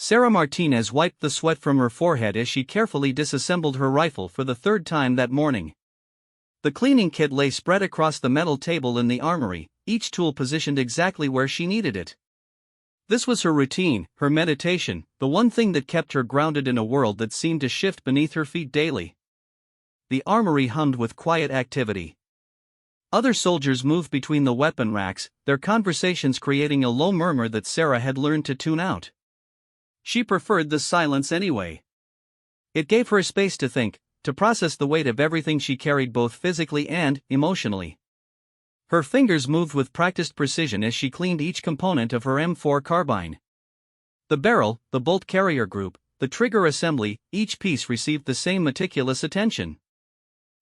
Sarah Martinez wiped the sweat from her forehead as she carefully disassembled her rifle for the third time that morning. The cleaning kit lay spread across the metal table in the armory, each tool positioned exactly where she needed it. This was her routine, her meditation, the one thing that kept her grounded in a world that seemed to shift beneath her feet daily. The armory hummed with quiet activity. Other soldiers moved between the weapon racks, their conversations creating a low murmur that Sarah had learned to tune out. She preferred the silence anyway. It gave her space to think, to process the weight of everything she carried both physically and emotionally. Her fingers moved with practiced precision as she cleaned each component of her M4 carbine. The barrel, the bolt carrier group, the trigger assembly, each piece received the same meticulous attention.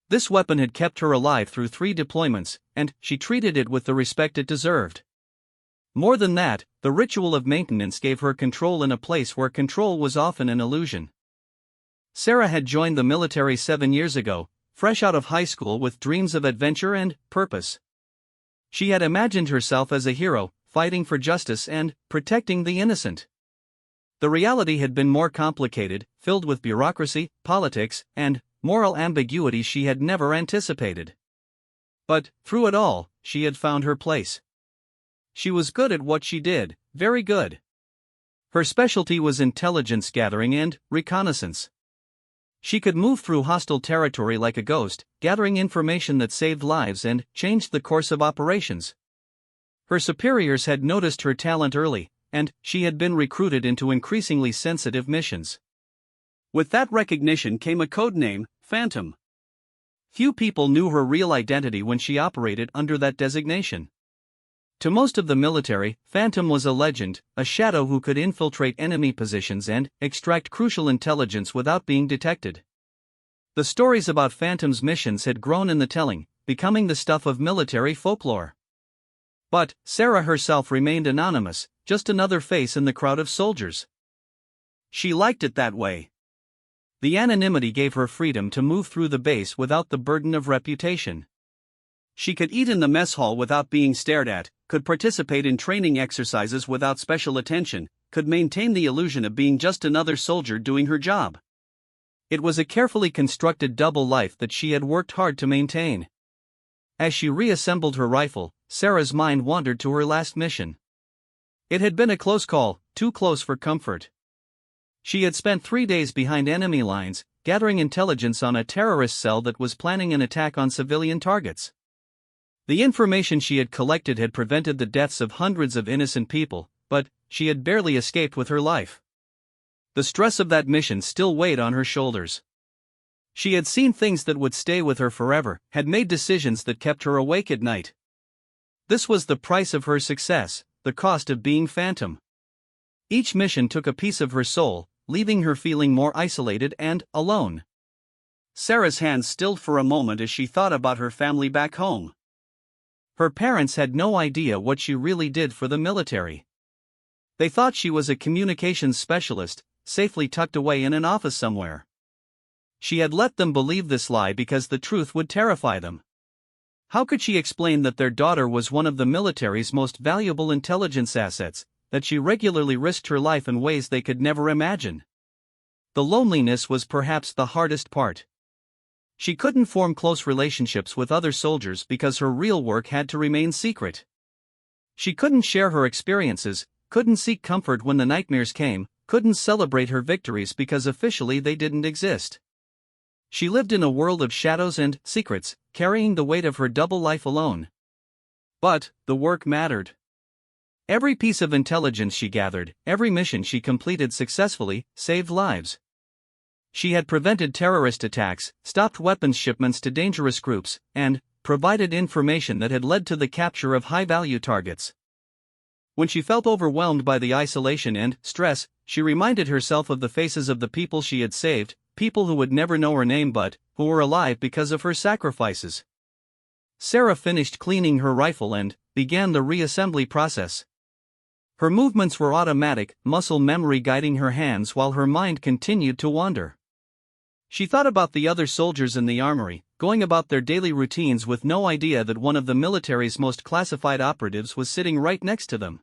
This weapon had kept her alive through 3 deployments, and she treated it with the respect it deserved. More than that, the ritual of maintenance gave her control in a place where control was often an illusion. Sarah had joined the military 7 years ago, fresh out of high school with dreams of adventure and purpose. She had imagined herself as a hero, fighting for justice and protecting the innocent. The reality had been more complicated, filled with bureaucracy, politics, and moral ambiguity she had never anticipated. But, through it all, she had found her place. She was good at what she did, very good. Her specialty was intelligence gathering and reconnaissance. She could move through hostile territory like a ghost, gathering information that saved lives and changed the course of operations. Her superiors had noticed her talent early, and she had been recruited into increasingly sensitive missions. With that recognition came a code name, Phantom. Few people knew her real identity when she operated under that designation. To most of the military, Phantom was a legend, a shadow who could infiltrate enemy positions and extract crucial intelligence without being detected. The stories about Phantom's missions had grown in the telling, becoming the stuff of military folklore. But Sarah herself remained anonymous, just another face in the crowd of soldiers. She liked it that way. The anonymity gave her freedom to move through the base without the burden of reputation. She could eat in the mess hall without being stared at, could participate in training exercises without special attention, could maintain the illusion of being just another soldier doing her job. It was a carefully constructed double life that she had worked hard to maintain. As she reassembled her rifle, Sarah's mind wandered to her last mission. It had been a close call, too close for comfort. She had spent 3 days behind enemy lines, gathering intelligence on a terrorist cell that was planning an attack on civilian targets. The information she had collected had prevented the deaths of hundreds of innocent people, but she had barely escaped with her life. The stress of that mission still weighed on her shoulders. She had seen things that would stay with her forever, had made decisions that kept her awake at night. This was the price of her success, the cost of being Phantom. Each mission took a piece of her soul, leaving her feeling more isolated and alone. Sarah's hands stilled for a moment as she thought about her family back home. Her parents had no idea what she really did for the military. They thought she was a communications specialist, safely tucked away in an office somewhere. She had let them believe this lie because the truth would terrify them. How could she explain that their daughter was one of the military's most valuable intelligence assets, that she regularly risked her life in ways they could never imagine? The loneliness was perhaps the hardest part. She couldn't form close relationships with other soldiers because her real work had to remain secret. She couldn't share her experiences, couldn't seek comfort when the nightmares came, couldn't celebrate her victories because officially they didn't exist. She lived in a world of shadows and secrets, carrying the weight of her double life alone. But the work mattered. Every piece of intelligence she gathered, every mission she completed successfully, saved lives. She had prevented terrorist attacks, stopped weapons shipments to dangerous groups, and provided information that had led to the capture of high-value targets. When she felt overwhelmed by the isolation and stress, she reminded herself of the faces of the people she had saved, people who would never know her name but who were alive because of her sacrifices. Sarah finished cleaning her rifle and began the reassembly process. Her movements were automatic, muscle memory guiding her hands while her mind continued to wander. She thought about the other soldiers in the armory, going about their daily routines with no idea that one of the military's most classified operatives was sitting right next to them.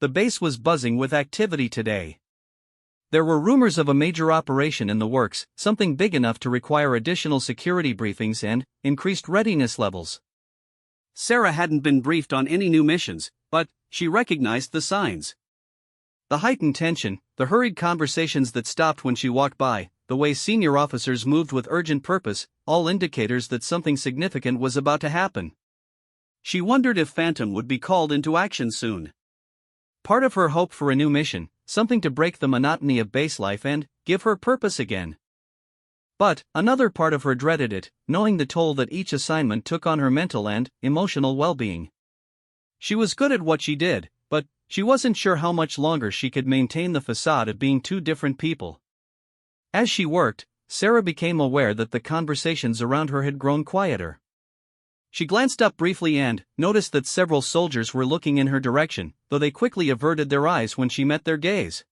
The base was buzzing with activity today. There were rumors of a major operation in the works, something big enough to require additional security briefings and increased readiness levels. Sarah hadn't been briefed on any new missions, but she recognized the signs. The heightened tension, the hurried conversations that stopped when she walked by, the way senior officers moved with urgent purpose, all indicators that something significant was about to happen. She wondered if Phantom would be called into action soon. Part of her hoped for a new mission, something to break the monotony of base life and give her purpose again. But another part of her dreaded it, knowing the toll that each assignment took on her mental and emotional well-being. She was good at what she did, but she wasn't sure how much longer she could maintain the facade of being two different people. As she worked, Sarah became aware that the conversations around her had grown quieter. She glanced up briefly and noticed that several soldiers were looking in her direction, though they quickly averted their eyes when she met their gaze.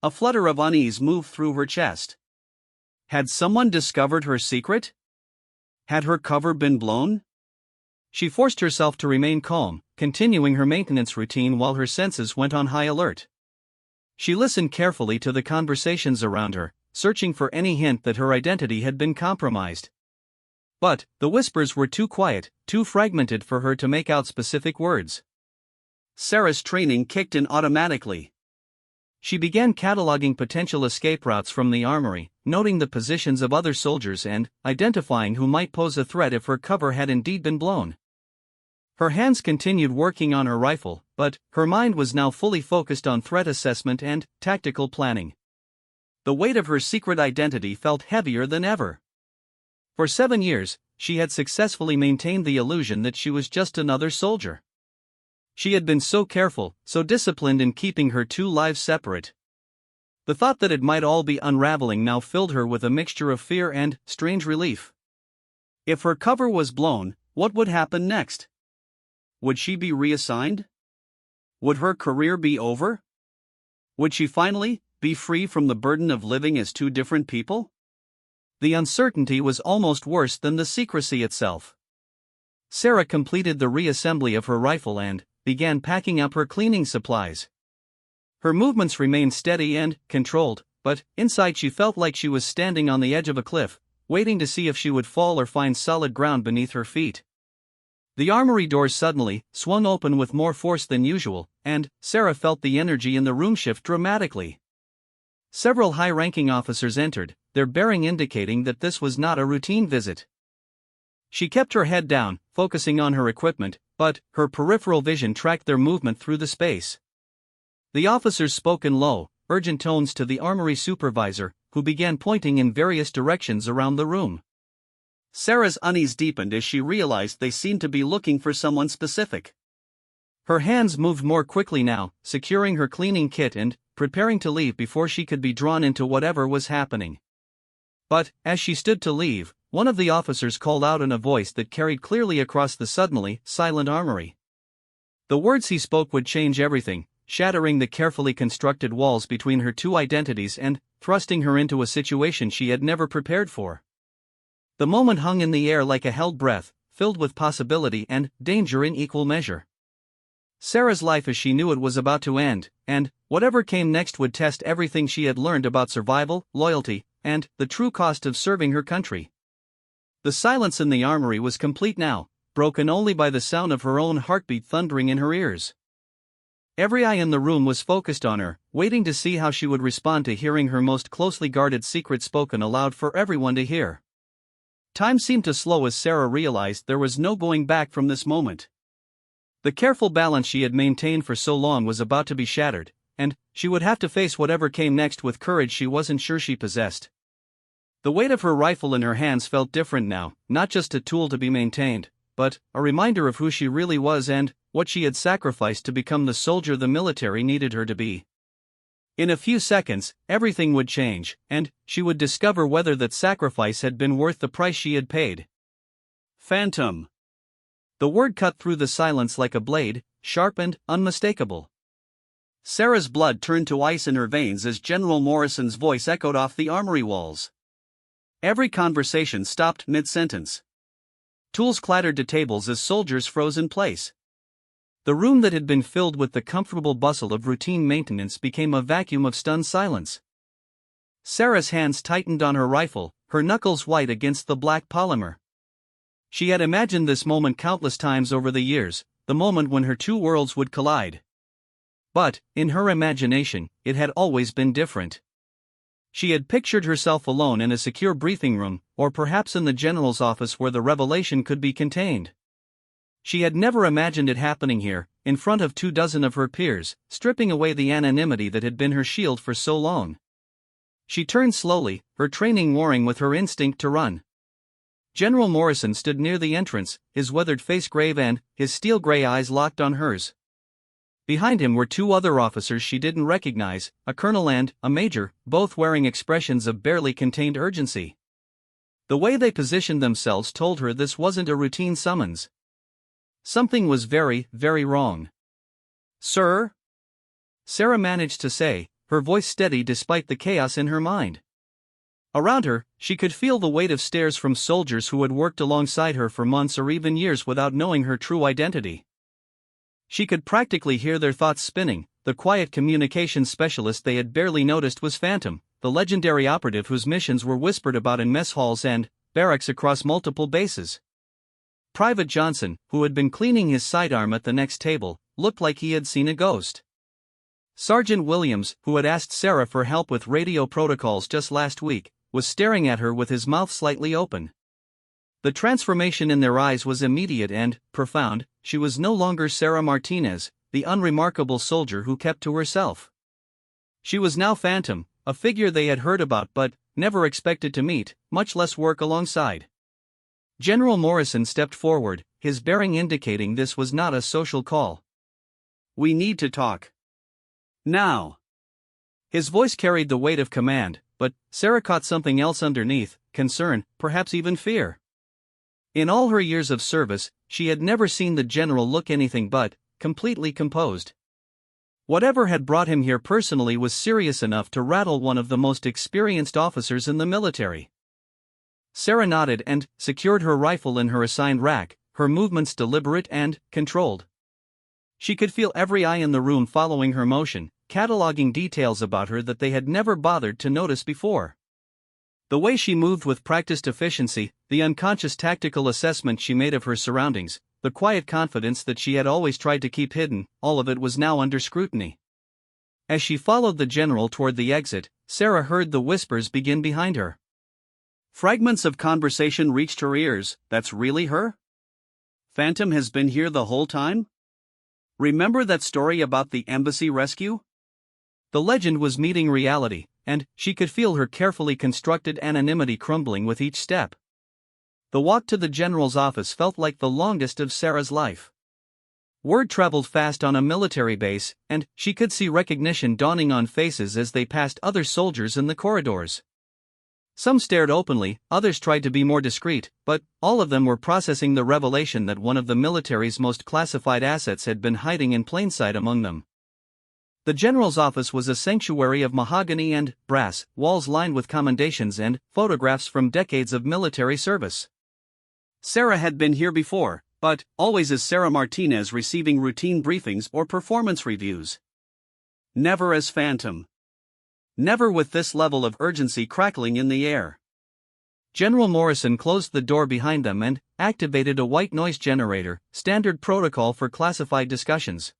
A flutter of unease moved through her chest. Had someone discovered her secret? Had her cover been blown? She forced herself to remain calm, continuing her maintenance routine while her senses went on high alert. She listened carefully to the conversations around her, searching for any hint that her identity had been compromised. But the whispers were too quiet, too fragmented for her to make out specific words. Sarah's training kicked in automatically. She began cataloging potential escape routes from the armory, noting the positions of other soldiers and identifying who might pose a threat if her cover had indeed been blown. Her hands continued working on her rifle, but her mind was now fully focused on threat assessment and tactical planning. The weight of her secret identity felt heavier than ever. For 7 years, she had successfully maintained the illusion that she was just another soldier. She had been so careful, so disciplined in keeping her two lives separate. The thought that it might all be unraveling now filled her with a mixture of fear and strange relief. If her cover was blown, what would happen next? Would she be reassigned? Would her career be over? Would she finally be free from the burden of living as two different people? The uncertainty was almost worse than the secrecy itself. Sarah completed the reassembly of her rifle and began packing up her cleaning supplies. Her movements remained steady and controlled, but inside she felt like she was standing on the edge of a cliff, waiting to see if she would fall or find solid ground beneath her feet. The armory doors suddenly swung open with more force than usual, and Sarah felt the energy in the room shift dramatically. Several high-ranking officers entered, their bearing indicating that this was not a routine visit. She kept her head down, focusing on her equipment, but her peripheral vision tracked their movement through the space. The officers spoke in low, urgent tones to the armory supervisor, who began pointing in various directions around the room. Sarah's unease deepened as she realized they seemed to be looking for someone specific. Her hands moved more quickly now, securing her cleaning kit and preparing to leave before she could be drawn into whatever was happening. But, as she stood to leave, one of the officers called out in a voice that carried clearly across the suddenly silent armory. The words he spoke would change everything, shattering the carefully constructed walls between her two identities and thrusting her into a situation she had never prepared for. The moment hung in the air like a held breath, filled with possibility and danger in equal measure. Sarah's life as she knew it was about to end, and whatever came next would test everything she had learned about survival, loyalty, and the true cost of serving her country. The silence in the armory was complete now, broken only by the sound of her own heartbeat thundering in her ears. Every eye in the room was focused on her, waiting to see how she would respond to hearing her most closely guarded secret spoken aloud for everyone to hear. Time seemed to slow as Sarah realized there was no going back from this moment. The careful balance she had maintained for so long was about to be shattered, and she would have to face whatever came next with courage she wasn't sure she possessed. The weight of her rifle in her hands felt different now, not just a tool to be maintained, but a reminder of who she really was and what she had sacrificed to become the soldier the military needed her to be. In a few seconds, everything would change, and she would discover whether that sacrifice had been worth the price she had paid. Phantom. The word cut through the silence like a blade, sharp and unmistakable. Sarah's blood turned to ice in her veins as General Morrison's voice echoed off the armory walls. Every conversation stopped mid-sentence. Tools clattered to tables as soldiers froze in place. The room that had been filled with the comfortable bustle of routine maintenance became a vacuum of stunned silence. Sarah's hands tightened on her rifle, her knuckles white against the black polymer. She had imagined this moment countless times over the years, the moment when her two worlds would collide. But, in her imagination, it had always been different. She had pictured herself alone in a secure briefing room, or perhaps in the general's office where the revelation could be contained. She had never imagined it happening here, in front of 24 of her peers, stripping away the anonymity that had been her shield for so long. She turned slowly, her training warring with her instinct to run. General Morrison stood near the entrance, his weathered face grave and, his steel-gray eyes locked on hers. Behind him were two other officers she didn't recognize, a colonel and a major, both wearing expressions of barely contained urgency. The way they positioned themselves told her this wasn't a routine summons. Something was very, very wrong. "Sir?" Sarah managed to say, her voice steady despite the chaos in her mind. Around her, she could feel the weight of stares from soldiers who had worked alongside her for months or even years without knowing her true identity. She could practically hear their thoughts spinning. The quiet communications specialist they had barely noticed was Phantom, the legendary operative whose missions were whispered about in mess halls and barracks across multiple bases. Private Johnson, who had been cleaning his sidearm at the next table, looked like he had seen a ghost. Sergeant Williams, who had asked Sarah for help with radio protocols just last week, was staring at her with his mouth slightly open. The transformation in their eyes was immediate and profound. She was no longer Sarah Martinez, the unremarkable soldier who kept to herself. She was now Phantom, a figure they had heard about but never expected to meet, much less work alongside. General Morrison stepped forward, his bearing indicating this was not a social call. "We need to talk. Now." His voice carried the weight of command, but Sarah caught something else underneath: concern, perhaps even fear. In all her years of service, she had never seen the general look anything but completely composed. Whatever had brought him here personally was serious enough to rattle one of the most experienced officers in the military. Sarah nodded and secured her rifle in her assigned rack, her movements deliberate and controlled. She could feel every eye in the room following her motion, cataloging details about her that they had never bothered to notice before. The way she moved with practiced efficiency, the unconscious tactical assessment she made of her surroundings, the quiet confidence that she had always tried to keep hidden, all of it was now under scrutiny. As she followed the general toward the exit, Sarah heard the whispers begin behind her. Fragments of conversation reached her ears. "That's really her? Phantom has been here the whole time? Remember that story about the embassy rescue?" The legend was meeting reality, and she could feel her carefully constructed anonymity crumbling with each step. The walk to the general's office felt like the longest of Sarah's life. Word traveled fast on a military base, and she could see recognition dawning on faces as they passed other soldiers in the corridors. Some stared openly, others tried to be more discreet, but all of them were processing the revelation that one of the military's most classified assets had been hiding in plain sight among them. The general's office was a sanctuary of mahogany and brass, walls lined with commendations and photographs from decades of military service. Sarah had been here before, but always as Sarah Martinez receiving routine briefings or performance reviews. Never as Phantom. Never with this level of urgency crackling in the air. General Morrison closed the door behind them and activated a white noise generator, standard protocol for classified discussions.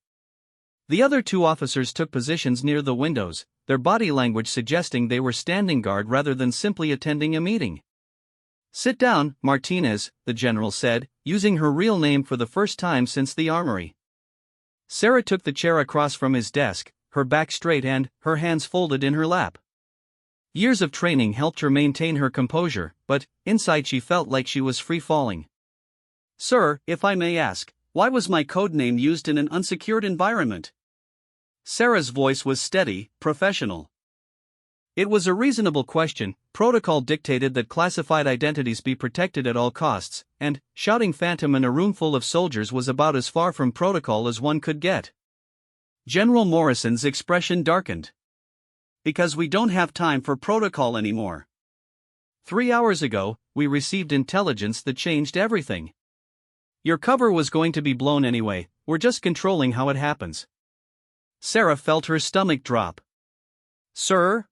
The other two officers took positions near the windows, their body language suggesting they were standing guard rather than simply attending a meeting. "Sit down, Martinez," the general said, using her real name for the first time since the armory. Sarah took the chair across from his desk, her back straight and her hands folded in her lap. Years of training helped her maintain her composure, but inside she felt like she was free-falling. "Sir, if I may ask, why was my code name used in an unsecured environment?" Sarah's voice was steady, professional. It was a reasonable question. Protocol dictated that classified identities be protected at all costs, and shouting Phantom in a room full of soldiers was about as far from protocol as one could get. General Morrison's expression darkened. "Because we don't have time for protocol anymore. 3 hours ago, we received intelligence that changed everything. Your cover was going to be blown anyway. we're just controlling how it happens. Sarah felt her stomach drop. Sir?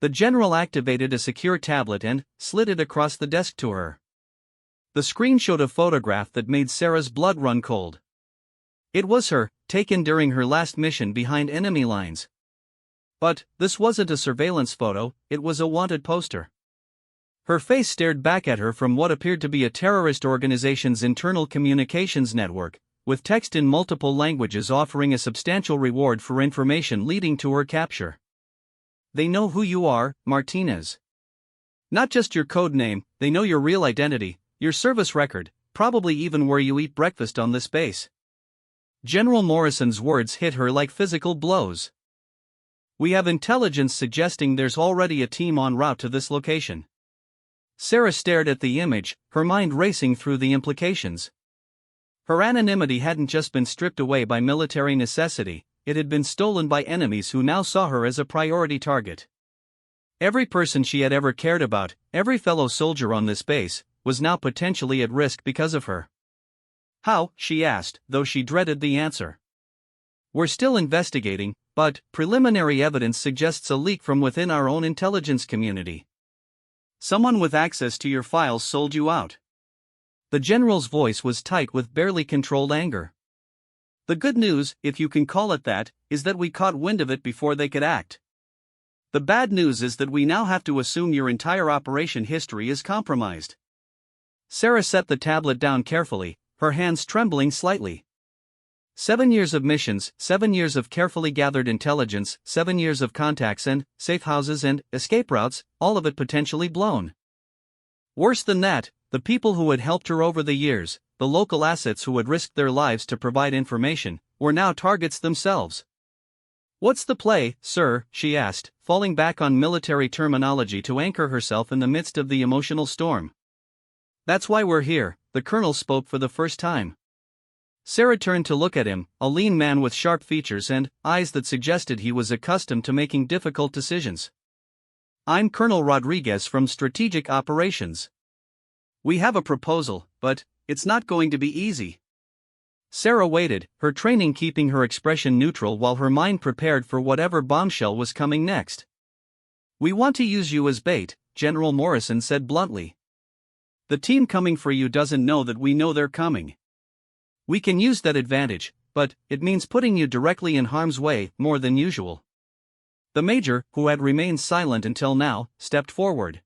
The general activated a secure tablet and slid it across the desk to her. The screen showed a photograph that made Sarah's blood run cold. It was her, taken during her last mission behind enemy lines. But this wasn't a surveillance photo, it was a wanted poster. Her face stared back at her from what appeared to be a terrorist organization's internal communications network, with text in multiple languages offering a substantial reward for information leading to her capture. They know who you are, Martinez. Not just your code name, they know your real identity, your service record, probably even where you eat breakfast on this base. General Morrison's words hit her like physical blows. We have intelligence suggesting there's already a team en route to this location. Sarah stared at the image, her mind racing through the implications. Her anonymity hadn't just been stripped away by military necessity, it had been stolen by enemies who now saw her as a priority target. Every person she had ever cared about, every fellow soldier on this base, was now potentially at risk because of her. How, she asked, though she dreaded the answer. We're still investigating, but preliminary evidence suggests a leak from within our own intelligence community. Someone with access to your files sold you out. The general's voice was tight with barely controlled anger. The good news, if you can call it that, is that we caught wind of it before they could act. The bad news is that we now have to assume your entire operation history is compromised. Sarah set the tablet down carefully, her hands trembling slightly. 7 years of missions, 7 years of carefully gathered intelligence, 7 years of contacts and safe houses and escape routes, all of it potentially blown. Worse than that, the people who had helped her over the years, the local assets who had risked their lives to provide information, were now targets themselves. What's the play, sir? She asked, falling back on military terminology to anchor herself in the midst of the emotional storm. That's why we're here, the colonel spoke for the first time. Sarah turned to look at him, a lean man with sharp features and eyes that suggested he was accustomed to making difficult decisions. I'm Colonel Rodriguez from Strategic Operations. We have a proposal, but it's not going to be easy. Sarah waited, her training keeping her expression neutral while her mind prepared for whatever bombshell was coming next. We want to use you as bait, General Morrison said bluntly. The team coming for you doesn't know that we know they're coming. We can use that advantage, but it means putting you directly in harm's way more than usual. The major, who had remained silent until now, stepped forward.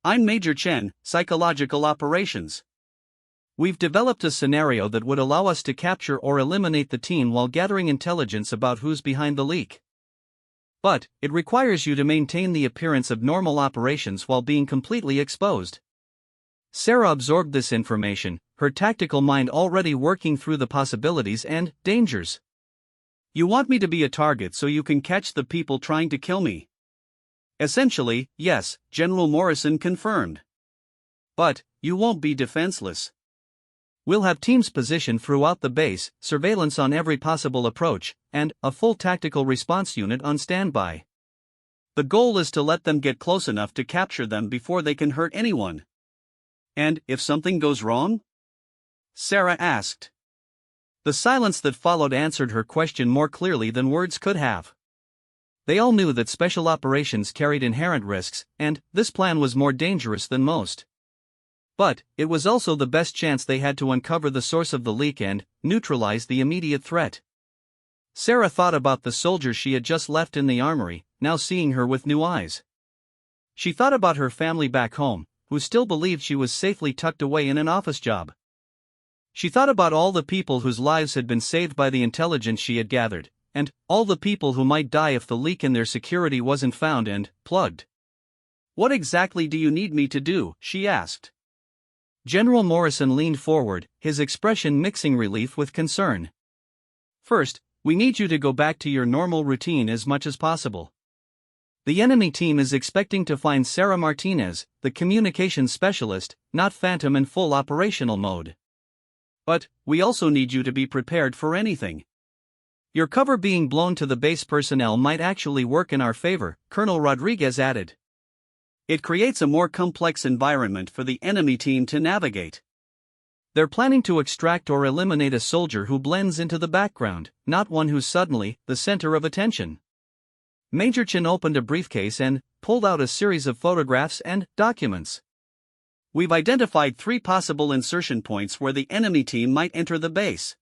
I'm Major Chen, Psychological Operations. We've developed a scenario that would allow us to capture or eliminate the team while gathering intelligence about who's behind the leak. But it requires you to maintain the appearance of normal operations while being completely exposed. Sarah absorbed this information, her tactical mind already working through the possibilities and dangers. You want me to be a target so you can catch the people trying to kill me? Essentially, yes, General Morrison confirmed. But you won't be defenseless. We'll have teams positioned throughout the base, surveillance on every possible approach, and a full tactical response unit on standby. The goal is to let them get close enough to capture them before they can hurt anyone. And if something goes wrong? Sarah asked. The silence that followed answered her question more clearly than words could have. They all knew that special operations carried inherent risks, and this plan was more dangerous than most. But it was also the best chance they had to uncover the source of the leak and neutralize the immediate threat. Sarah thought about the soldiers she had just left in the armory, now seeing her with new eyes. She thought about her family back home, who still believed she was safely tucked away in an office job. She thought about all the people whose lives had been saved by the intelligence she had gathered, and all the people who might die if the leak in their security wasn't found and plugged. What exactly do you need me to do? She asked. General Morrison leaned forward, his expression mixing relief with concern. First, we need you to go back to your normal routine as much as possible. The enemy team is expecting to find Sarah Martinez, the communications specialist, not Phantom in full operational mode. But we also need you to be prepared for anything. Your cover being blown to the base personnel might actually work in our favor, Colonel Rodriguez added. It creates a more complex environment for the enemy team to navigate. They're planning to extract or eliminate a soldier who blends into the background, not one who's suddenly the center of attention. Major Chin opened a briefcase and pulled out a series of photographs and documents. We've identified 3 possible insertion points where the enemy team might enter the base.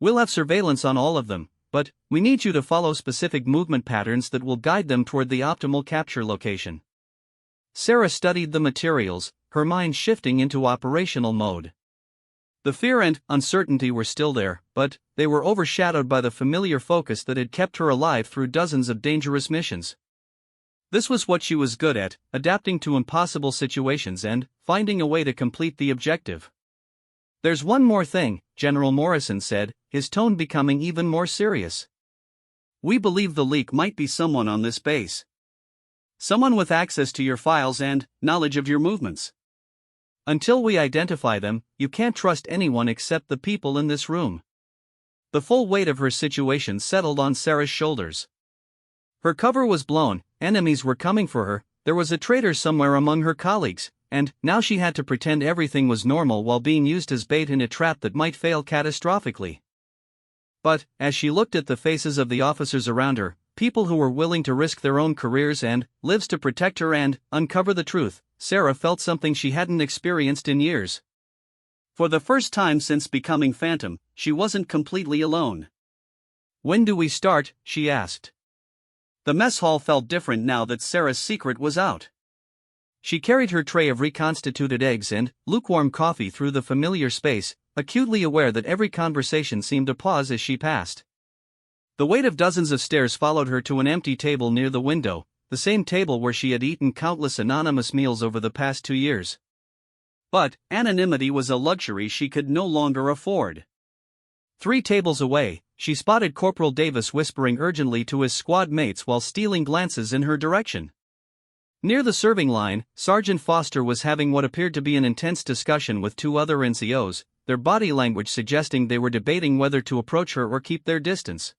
We'll have surveillance on all of them, but we need you to follow specific movement patterns that will guide them toward the optimal capture location. Sarah studied the materials, her mind shifting into operational mode. The fear and uncertainty were still there, but they were overshadowed by the familiar focus that had kept her alive through dozens of dangerous missions. This was what she was good at, adapting to impossible situations and finding a way to complete the objective. "There's one more thing," General Morrison said, his tone becoming even more serious. "We believe the leak might be someone on this base. Someone with access to your files and knowledge of your movements. Until we identify them, you can't trust anyone except the people in this room." The full weight of her situation settled on Sarah's shoulders. Her cover was blown, enemies were coming for her, there was a traitor somewhere among her colleagues, and now she had to pretend everything was normal while being used as bait in a trap that might fail catastrophically. But, as she looked at the faces of the officers around her, people who were willing to risk their own careers and lives to protect her and uncover the truth, Sarah felt something she hadn't experienced in years. For the first time since becoming Phantom, she wasn't completely alone. "When do we start?" she asked. The mess hall felt different now that Sarah's secret was out. She carried her tray of reconstituted eggs and lukewarm coffee through the familiar space, acutely aware that every conversation seemed to pause as she passed. The weight of dozens of stares followed her to an empty table near the window, the same table where she had eaten countless anonymous meals over the past 2 years. But anonymity was a luxury she could no longer afford. 3 tables away, she spotted Corporal Davis whispering urgently to his squad mates while stealing glances in her direction. Near the serving line, Sergeant Foster was having what appeared to be an intense discussion with 2 other NCOs, their body language suggesting they were debating whether to approach her or keep their distance.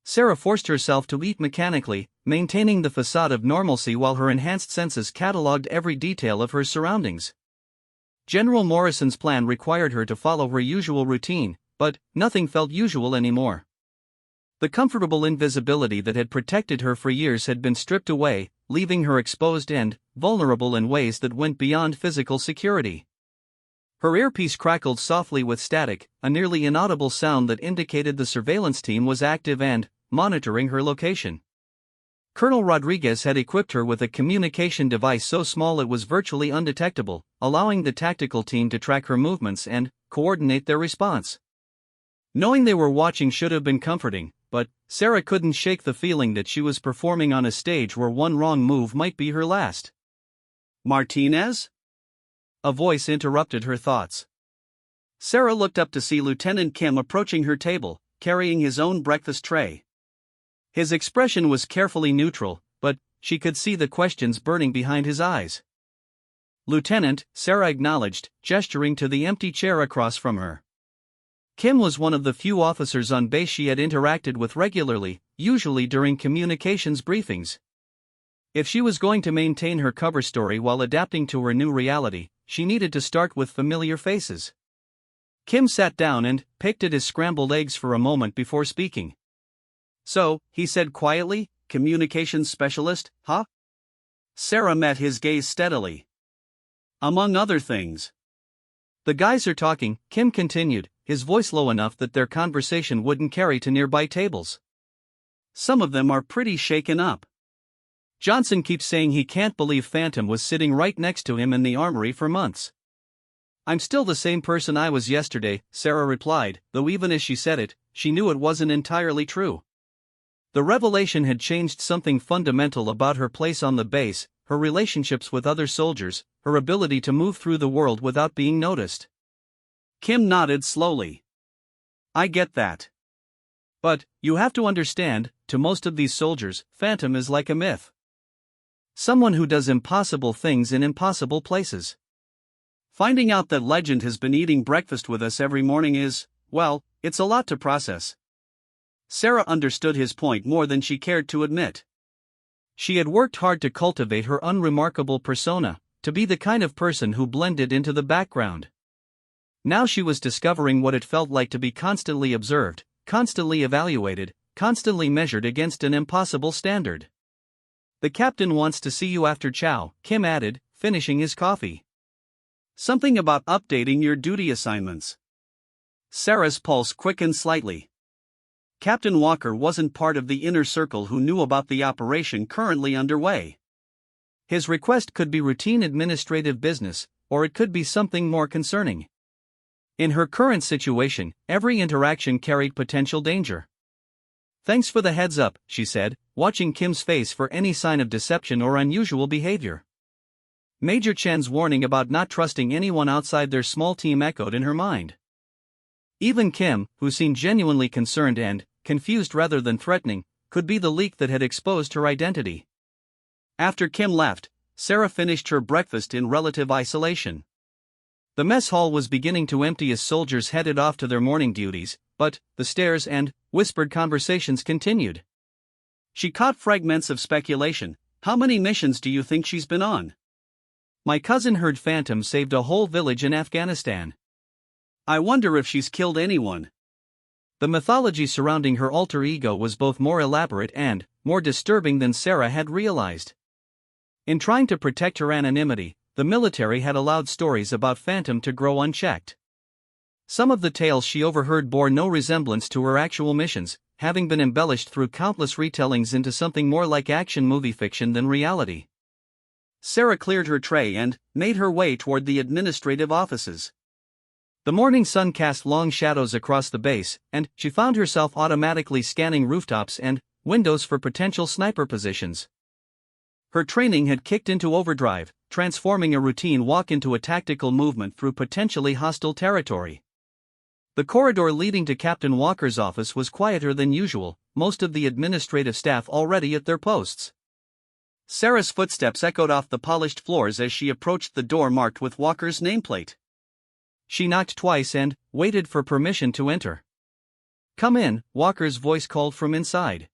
Sarah forced herself to eat mechanically, maintaining the facade of normalcy while her enhanced senses catalogued every detail of her surroundings. General Morrison's plan required her to follow her usual routine, but nothing felt usual anymore. The comfortable invisibility that had protected her for years had been stripped away, leaving her exposed and vulnerable in ways that went beyond physical security. Her earpiece crackled softly with static, a nearly inaudible sound that indicated the surveillance team was active and monitoring her location. Colonel Rodriguez had equipped her with a communication device so small it was virtually undetectable, allowing the tactical team to track her movements and coordinate their response. Knowing they were watching should have been comforting, but Sarah couldn't shake the feeling that she was performing on a stage where one wrong move might be her last. "Martinez?" A voice interrupted her thoughts. Sarah looked up to see Lieutenant Kim approaching her table, carrying his own breakfast tray. His expression was carefully neutral, but she could see the questions burning behind his eyes. "Lieutenant," Sarah acknowledged, gesturing to the empty chair across from her. Kim was one of the few officers on base she had interacted with regularly, usually during communications briefings. If she was going to maintain her cover story while adapting to her new reality, she needed to start with familiar faces. Kim sat down and picked at his scrambled eggs for a moment before speaking. "So," he said quietly, "communications specialist, huh?" Sarah met his gaze steadily. "Among other things." "The guys are talking," Kim continued, his voice low enough that their conversation wouldn't carry to nearby tables. "Some of them are pretty shaken up. Johnson keeps saying he can't believe Phantom was sitting right next to him in the armory for months." "I'm still the same person I was yesterday," Sarah replied, though even as she said it, she knew it wasn't entirely true. The revelation had changed something fundamental about her place on the base, her relationships with other soldiers, her ability to move through the world without being noticed. Kim nodded slowly. "I get that. But you have to understand, to most of these soldiers, Phantom is like a myth. Someone who does impossible things in impossible places. Finding out that Legend has been eating breakfast with us every morning is, well, it's a lot to process." Sarah understood his point more than she cared to admit. She had worked hard to cultivate her unremarkable persona, to be the kind of person who blended into the background. Now she was discovering what it felt like to be constantly observed, constantly evaluated, constantly measured against an impossible standard. "The captain wants to see you after chow," Kim added, finishing his coffee. "Something about updating your duty assignments." Sarah's pulse quickened slightly. Captain Walker wasn't part of the inner circle who knew about the operation currently underway. His request could be routine administrative business, or it could be something more concerning. In her current situation, every interaction carried potential danger. "Thanks for the heads up," she said, watching Kim's face for any sign of deception or unusual behavior. Major Chen's warning about not trusting anyone outside their small team echoed in her mind. Even Kim, who seemed genuinely concerned and confused rather than threatening, could be the leak that had exposed her identity. After Kim left, Sarah finished her breakfast in relative isolation. The mess hall was beginning to empty as soldiers headed off to their morning duties, but the stares and whispered conversations continued. She caught fragments of speculation. "How many missions do you think she's been on?" "My cousin heard Phantom saved a whole village in Afghanistan." "I wonder if she's killed anyone." The mythology surrounding her alter ego was both more elaborate and more disturbing than Sarah had realized. In trying to protect her anonymity, the military had allowed stories about Phantom to grow unchecked. Some of the tales she overheard bore no resemblance to her actual missions, having been embellished through countless retellings into something more like action movie fiction than reality. Sarah cleared her tray and made her way toward the administrative offices. The morning sun cast long shadows across the base, and she found herself automatically scanning rooftops and windows for potential sniper positions. Her training had kicked into overdrive, transforming a routine walk into a tactical movement through potentially hostile territory. The corridor leading to Captain Walker's office was quieter than usual, most of the administrative staff already at their posts. Sarah's footsteps echoed off the polished floors as she approached the door marked with Walker's nameplate. She knocked twice and waited for permission to enter. "Come in," Walker's voice called from inside.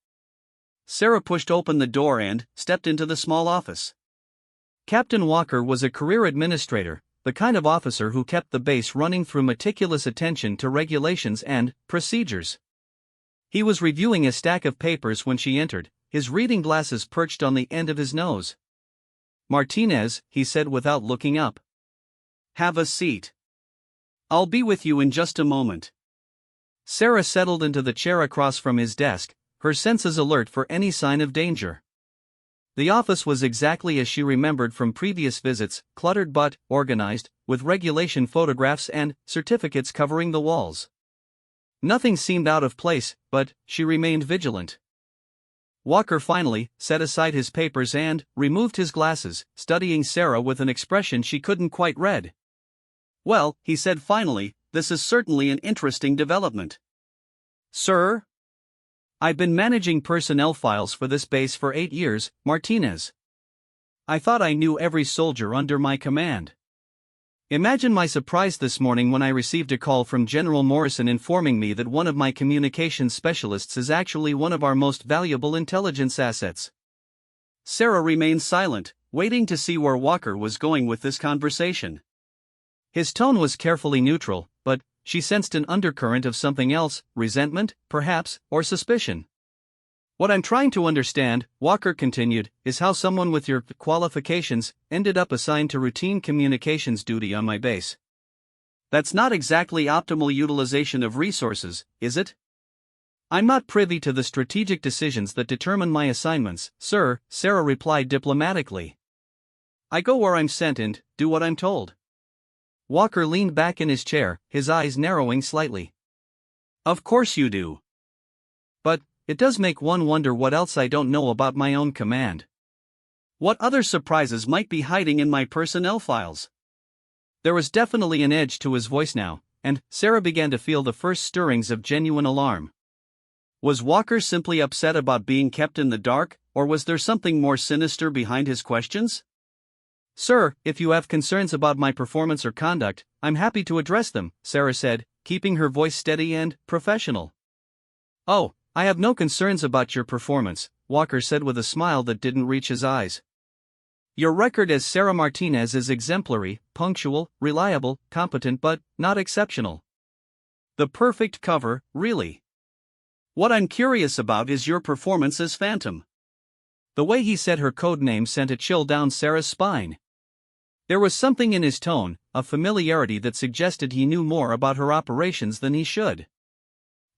Sarah pushed open the door and stepped into the small office. Captain Walker was a career administrator, the kind of officer who kept the base running through meticulous attention to regulations and procedures. He was reviewing a stack of papers when she entered, his reading glasses perched on the end of his nose. "Martinez," he said without looking up. "Have a seat. I'll be with you in just a moment." Sarah settled into the chair across from his desk, her senses alert for any sign of danger. The office was exactly as she remembered from previous visits, cluttered but organized, with regulation photographs and certificates covering the walls. Nothing seemed out of place, but she remained vigilant. Walker finally set aside his papers and removed his glasses, studying Sarah with an expression she couldn't quite read. "Well," he said finally, "this is certainly an interesting development." "Sir?" "I've been managing personnel files for this base for 8 years, Martinez. I thought I knew every soldier under my command. Imagine my surprise this morning when I received a call from General Morrison informing me that one of my communications specialists is actually one of our most valuable intelligence assets." Sarah remained silent, waiting to see where Walker was going with this conversation. His tone was carefully neutral, but she sensed an undercurrent of something else, resentment, perhaps, or suspicion. "What I'm trying to understand," Walker continued, "is how someone with your qualifications ended up assigned to routine communications duty on my base. That's not exactly optimal utilization of resources, is it?" "I'm not privy to the strategic decisions that determine my assignments, sir," Sarah replied diplomatically. "I go where I'm sent and do what I'm told." Walker leaned back in his chair, his eyes narrowing slightly. "Of course you do. But it does make one wonder what else I don't know about my own command. What other surprises might be hiding in my personnel files?" There was definitely an edge to his voice now, and Sarah began to feel the first stirrings of genuine alarm. Was Walker simply upset about being kept in the dark, or was there something more sinister behind his questions? "Sir, if you have concerns about my performance or conduct, I'm happy to address them," Sarah said, keeping her voice steady and professional. "Oh, I have no concerns about your performance," Walker said with a smile that didn't reach his eyes. Your record as Sarah Martinez is exemplary, punctual, reliable, competent but not exceptional. The perfect cover, really. What I'm curious about is your performance as Phantom. The way he said her code name sent a chill down Sarah's spine. There was something in his tone, a familiarity that suggested he knew more about her operations than he should.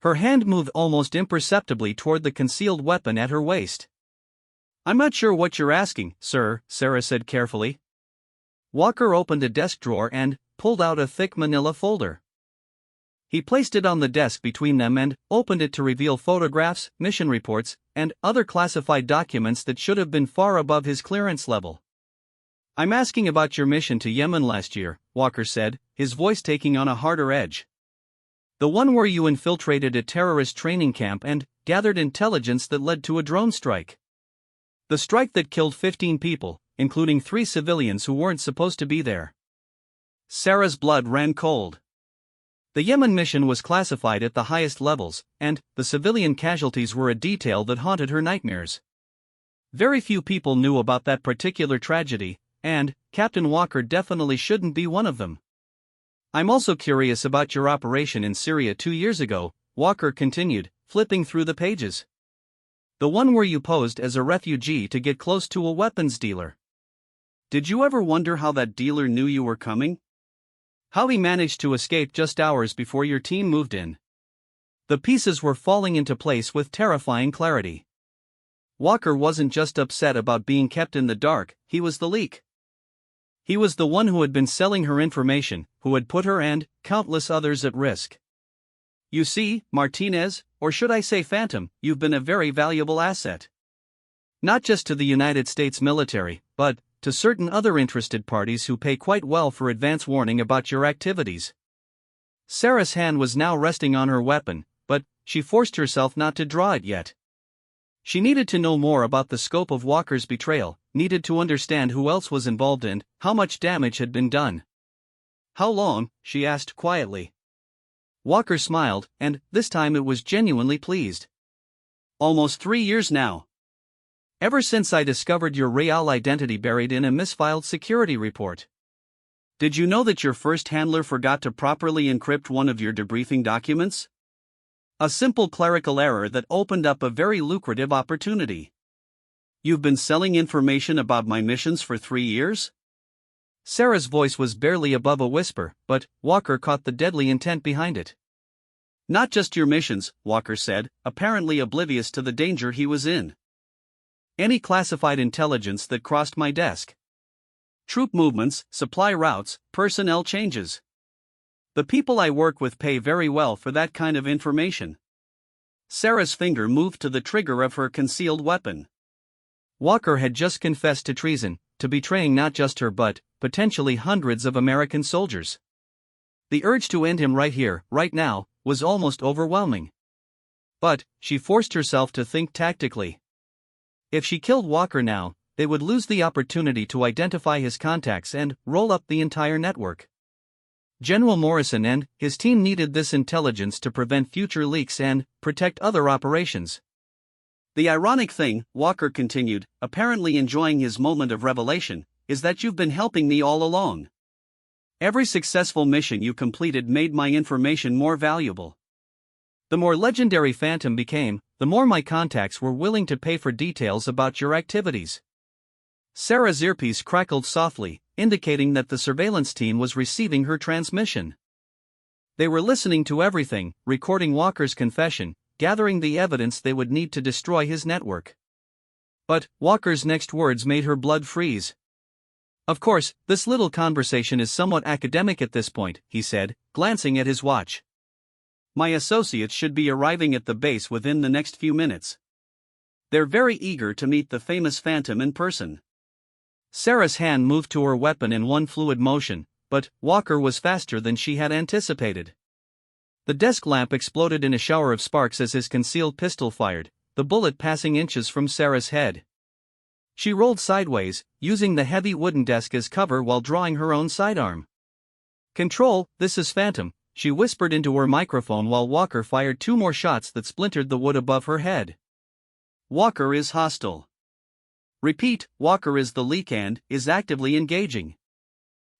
Her hand moved almost imperceptibly toward the concealed weapon at her waist. I'm not sure what you're asking, sir, Sarah said carefully. Walker opened a desk drawer and pulled out a thick manila folder. He placed it on the desk between them and opened it to reveal photographs, mission reports, and other classified documents that should have been far above his clearance level. I'm asking about your mission to Yemen last year, Walker said, his voice taking on a harder edge. The one where you infiltrated a terrorist training camp and gathered intelligence that led to a drone strike. The strike that killed 15 people, including 3 civilians who weren't supposed to be there. Sarah's blood ran cold. The Yemen mission was classified at the highest levels, and the civilian casualties were a detail that haunted her nightmares. Very few people knew about that particular tragedy, and Captain Walker definitely shouldn't be one of them. I'm also curious about your operation in Syria 2 years ago, Walker continued, flipping through the pages. The one where you posed as a refugee to get close to a weapons dealer. Did you ever wonder how that dealer knew you were coming? How he managed to escape just hours before your team moved in? The pieces were falling into place with terrifying clarity. Walker wasn't just upset about being kept in the dark, he was the leak. He was the one who had been selling her information, who had put her and countless others at risk. You see, Martinez, or should I say Phantom, you've been a very valuable asset. Not just to the United States military, but to certain other interested parties who pay quite well for advance warning about your activities. Sarah's hand was now resting on her weapon, but she forced herself not to draw it yet. She needed to know more about the scope of Walker's betrayal, needed to understand who else was involved and how much damage had been done. How long? She asked quietly. Walker smiled, and this time it was genuinely pleased. Almost 3 years now. Ever since I discovered your real identity buried in a misfiled security report. Did you know that your first handler forgot to properly encrypt one of your debriefing documents? A simple clerical error that opened up a very lucrative opportunity. You've been selling information about my missions for 3 years? Sarah's voice was barely above a whisper, but Walker caught the deadly intent behind it. Not just your missions, Walker said, apparently oblivious to the danger he was in. Any classified intelligence that crossed my desk. Troop movements, supply routes, personnel changes. The people I work with pay very well for that kind of information. Sarah's finger moved to the trigger of her concealed weapon. Walker had just confessed to treason, to betraying not just her but potentially hundreds of American soldiers. The urge to end him right here, right now, was almost overwhelming. But she forced herself to think tactically. If she killed Walker now, they would lose the opportunity to identify his contacts and roll up the entire network. General Morrison and his team needed this intelligence to prevent future leaks and protect other operations. The ironic thing, Walker continued, apparently enjoying his moment of revelation, is that you've been helping me all along. Every successful mission you completed made my information more valuable. The more legendary Phantom became, the more my contacts were willing to pay for details about your activities. Sarah's earpiece crackled softly, indicating that the surveillance team was receiving her transmission. They were listening to everything, recording Walker's confession, gathering the evidence they would need to destroy his network. But Walker's next words made her blood freeze. Of course, this little conversation is somewhat academic at this point, he said, glancing at his watch. My associates should be arriving at the base within the next few minutes. They're very eager to meet the famous Phantom in person. Sarah's hand moved to her weapon in one fluid motion, but Walker was faster than she had anticipated. The desk lamp exploded in a shower of sparks as his concealed pistol fired, the bullet passing inches from Sarah's head. She rolled sideways, using the heavy wooden desk as cover while drawing her own sidearm. "Control, this is Phantom," she whispered into her microphone while Walker fired 2 more shots that splintered the wood above her head. "Walker is hostile. Repeat, Walker is the leak and is actively engaging.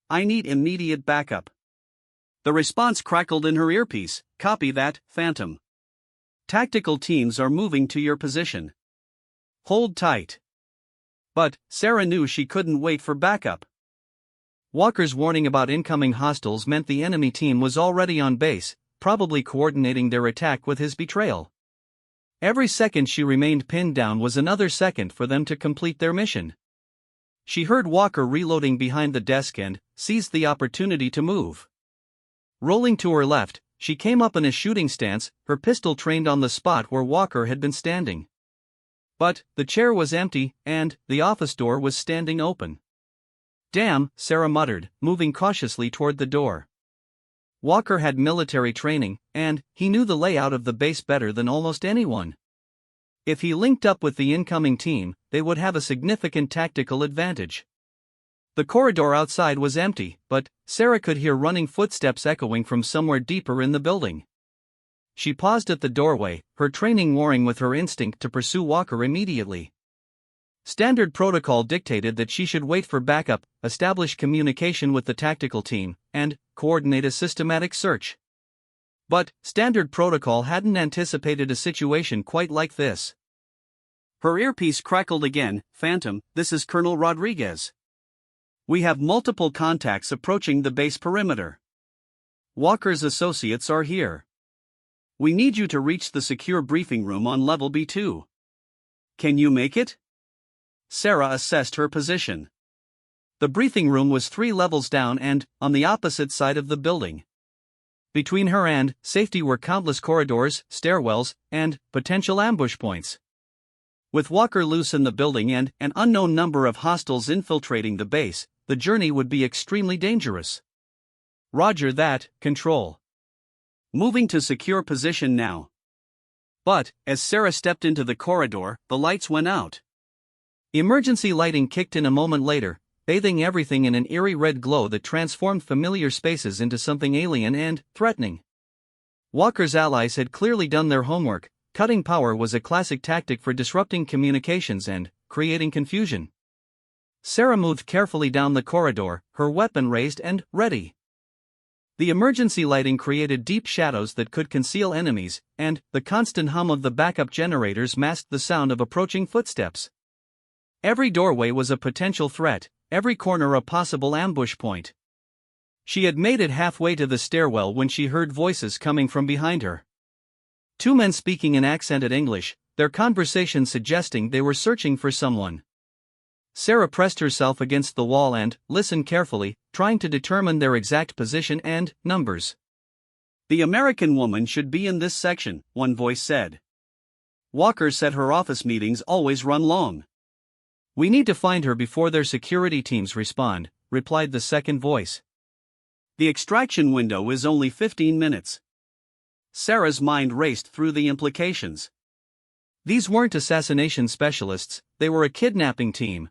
I need immediate backup. The response crackled in her earpiece. Copy that, Phantom. Tactical teams are moving to your position. Hold tight. But Sarah knew she couldn't wait for backup. Walker's warning about incoming hostiles meant the enemy team was already on base, probably coordinating their attack with his betrayal. Every second she remained pinned down was another second for them to complete their mission. She heard Walker reloading behind the desk and seized the opportunity to move. Rolling to her left, she came up in a shooting stance, her pistol trained on the spot where Walker had been standing. But the chair was empty, and the office door was standing open. Damn, Sarah muttered, moving cautiously toward the door. Walker had military training, and he knew the layout of the base better than almost anyone. If he linked up with the incoming team, they would have a significant tactical advantage. The corridor outside was empty, but Sarah could hear running footsteps echoing from somewhere deeper in the building. She paused at the doorway, her training warring with her instinct to pursue Walker immediately. Standard protocol dictated that she should wait for backup, establish communication with the tactical team, and coordinate a systematic search. But standard protocol hadn't anticipated a situation quite like this. Her earpiece crackled again. Phantom, this is Colonel Rodriguez. We have multiple contacts approaching the base perimeter. Walker's associates are here. We need you to reach the secure briefing room on level B2. Can you make it? Sarah assessed her position. The briefing room was 3 levels down and on the opposite side of the building. Between her and safety were countless corridors, stairwells, and potential ambush points. With Walker loose in the building and an unknown number of hostiles infiltrating the base, the journey would be extremely dangerous. Roger that, Control. Moving to secure position now. But, as Sarah stepped into the corridor, the lights went out. Emergency lighting kicked in a moment later, bathing everything in an eerie red glow that transformed familiar spaces into something alien and threatening. Walker's allies had clearly done their homework. Cutting power was a classic tactic for disrupting communications and creating confusion. Sarah moved carefully down the corridor, her weapon raised and ready. The emergency lighting created deep shadows that could conceal enemies, and the constant hum of the backup generators masked the sound of approaching footsteps. Every doorway was a potential threat, every corner a possible ambush point. She had made it halfway to the stairwell when she heard voices coming from behind her. 2 men speaking in accented English, their conversation suggesting they were searching for someone. Sarah pressed herself against the wall and listened carefully, trying to determine their exact position and numbers. The American woman should be in this section, one voice said. Walker said her office meetings always run long. We need to find her before their security teams respond, replied the second voice. The extraction window is only 15 minutes. Sarah's mind raced through the implications. These weren't assassination specialists, they were a kidnapping team.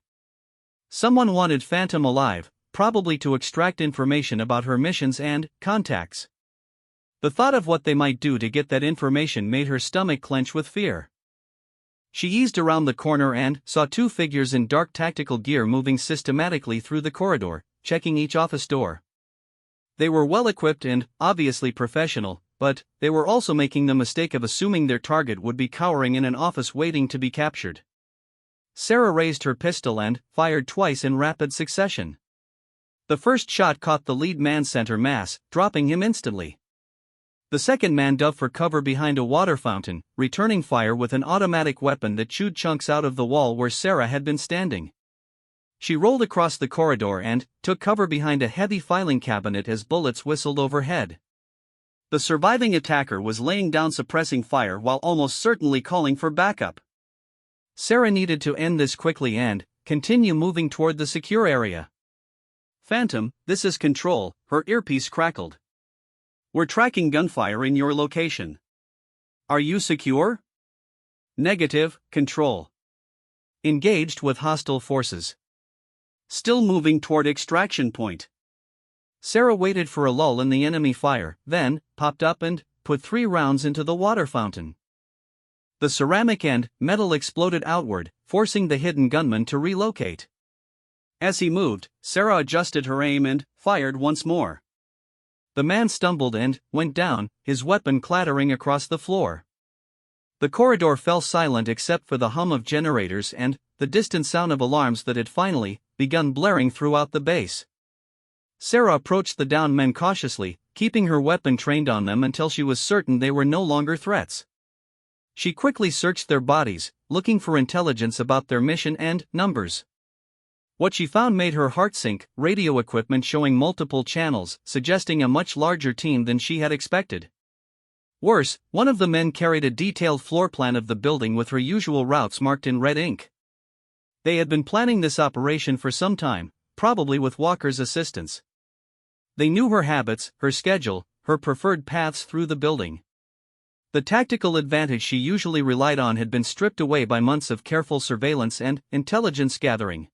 Someone wanted Phantom alive, probably to extract information about her missions and contacts. The thought of what they might do to get that information made her stomach clench with fear. She eased around the corner and saw 2 figures in dark tactical gear moving systematically through the corridor, checking each office door. They were well equipped and obviously professional, but they were also making the mistake of assuming their target would be cowering in an office waiting to be captured. Sarah raised her pistol and fired twice in rapid succession. The first shot caught the lead man center mass, dropping him instantly. The second man dove for cover behind a water fountain, returning fire with an automatic weapon that chewed chunks out of the wall where Sarah had been standing. She rolled across the corridor and took cover behind a heavy filing cabinet as bullets whistled overhead. The surviving attacker was laying down suppressing fire while almost certainly calling for backup. Sarah needed to end this quickly and continue moving toward the secure area. Phantom, this is Control, her earpiece crackled. We're tracking gunfire in your location. Are you secure? Negative, Control. Engaged with hostile forces. Still moving toward extraction point. Sarah waited for a lull in the enemy fire, then popped up and put 3 rounds into the water fountain. The ceramic and metal exploded outward, forcing the hidden gunman to relocate. As he moved, Sarah adjusted her aim and fired once more. The man stumbled and went down, his weapon clattering across the floor. The corridor fell silent except for the hum of generators and the distant sound of alarms that had finally begun blaring throughout the base. Sarah approached the downed men cautiously, keeping her weapon trained on them until she was certain they were no longer threats. She quickly searched their bodies, looking for intelligence about their mission and numbers. What she found made her heart sink: radio equipment showing multiple channels, suggesting a much larger team than she had expected. Worse, one of the men carried a detailed floor plan of the building with her usual routes marked in red ink. They had been planning this operation for some time, probably with Walker's assistance. They knew her habits, her schedule, her preferred paths through the building. The tactical advantage she usually relied on had been stripped away by months of careful surveillance and intelligence gathering.